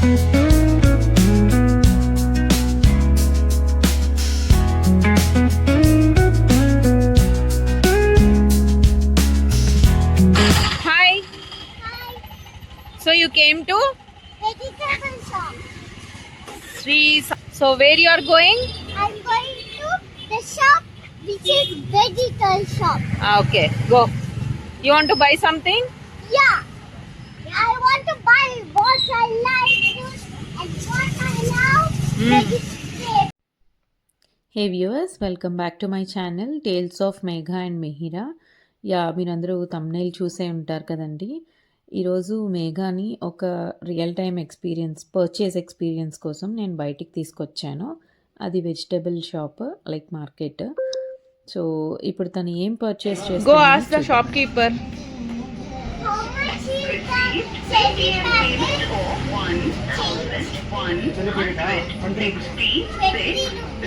Hi. So you came to Vegetable shop. Sri. So where you are going? I'm going to the shop which is vegetable shop. Okay, go. You want to buy something? Yeah. I want to buy what I like and what I love. Vegetable. Hey viewers, welcome back to my channel tales of Megha and Mehira. మీరందరూ thumbnail చూసే ఉంటారు కదండి. ఈరోజు మేఘాని ఒక real time purchase experience కోసం నేను బయటికి తీసుకొచ్చాను. అది vegetable shop like market. So ఇప్పుడు తను ఏం purchase Go ask the shopkeeper. How much is the baby packet? 1,166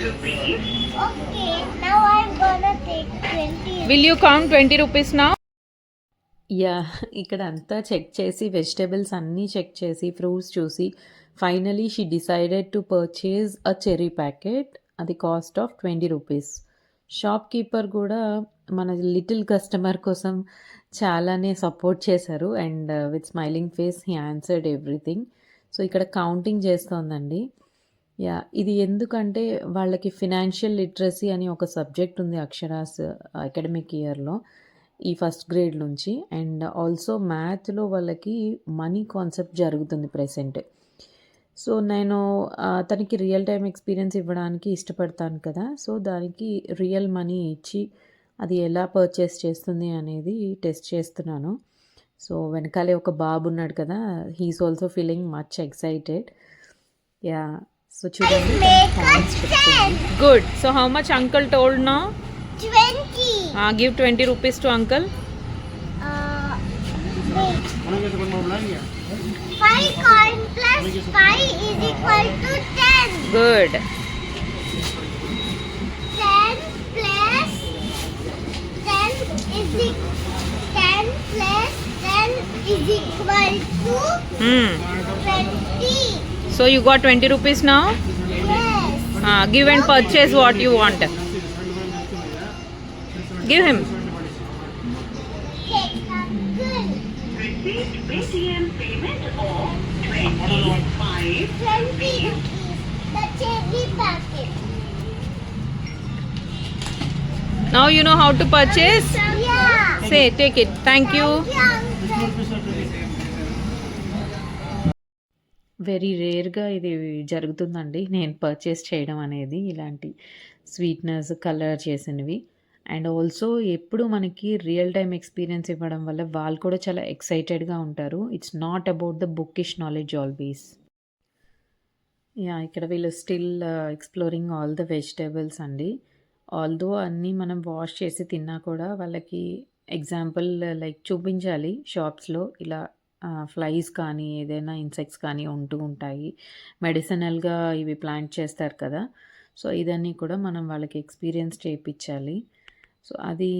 rupees. Okay, now I'm gonna take 20. Will you count 20 rupees now? ఇక్కడ అంతా చెక్ చేసి వెజిటబుల్స్ అన్నీ చెక్ చేసి ఫ్రూట్స్ చూసి finally she decided to purchase a cherry packet. అది cost of 20 rupees. Shopkeeper కూడా మన little customer కోసం చాలానే సపోర్ట్ చేశారు and with smiling face he answered everything. So ఇక్కడ కౌంటింగ్ చేస్తోందండి. ఇది ఎందుకంటే వాళ్ళకి ఫినాన్షియల్ లిటరసీ అని ఒక సబ్జెక్ట్ ఉంది అక్షరాస్ అకాడమిక్ ఇయర్లో ఈ ఫస్ట్ గ్రేడ్ నుంచి. అండ్ ఆల్సో మ్యాథ్లో వాళ్ళకి మనీ కాన్సెప్ట్ జరుగుతుంది ప్రెసెంట్. సో నేను తనకి రియల్ టైం ఎక్స్పీరియన్స్ ఇవ్వడానికి ఇష్టపడతాను కదా. సో దానికి రియల్ మనీ ఇచ్చి అది ఎలా పర్చేస్ చేస్తుంది అనేది టెస్ట్ చేస్తున్నాను. సో వెనకాలే ఒక బాబు ఉన్నాడు కదా, he's also feeling much excited. So చూడండి. Good. So how much uncle told now? 20. Give 20 rupees to uncle. Wait. 5 coin plus 5 is equal to 10. Good. 10 plus 10 is 10 plus 10 is equal to 20. So you got 20 rupees now? Yes. Give and purchase what you want. Give him. Okay, good. Receipt Paytm payment of 25. 20 rupees. The cherry packet. Now you know how to purchase? Yeah. Say, take it. Thank you. Very రేర్గా ఇది జరుగుతుందండి, నేను purchase చేయడం అనేది ఇలాంటి sweetness colour చేసినవి. And also ఎప్పుడు మనకి రియల్ టైమ్ ఎక్స్పీరియన్స్ ఇవ్వడం వల్ల వాళ్ళు కూడా చాలా ఎక్సైటెడ్గా ఉంటారు. It's not about the bookish knowledge always. ఇక్కడ వీళ్ళు still exploring all the vegetables అండి. ఆల్దో అన్నీ మనం వాష్ చేసి తిన్నా కూడా వాళ్ళకి ఎగ్జాంపుల్ లైక్ చూపించాలి. షాప్స్లో ఇలా ఫ్లైస్ కానీ ఏదైనా ఇన్సెక్ట్స్ కానీ ఉంటూ ఉంటాయి, మెడిసినల్గా ఇవి ప్లాంట్ చేస్తారు కదా. సో ఇదన్నీ కూడా మనం వాళ్ళకి ఎక్స్పీరియన్స్ చేయించాలి. సో అది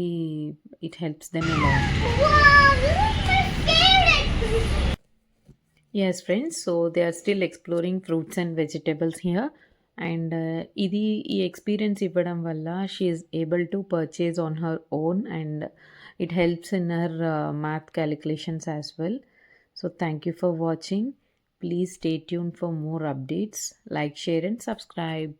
ఇట్ హెల్ప్స్ దెమ్ ఎలా. Yes friends, so they are still exploring fruits and vegetables here. And ఇది ఈ ఎక్స్పీరియన్స్ ఇవ్వడం వల్ల she is able to purchase on her own and it helps in her math calculations as well. So thank you for watching. Please stay tuned for more updates. Like, share and subscribe.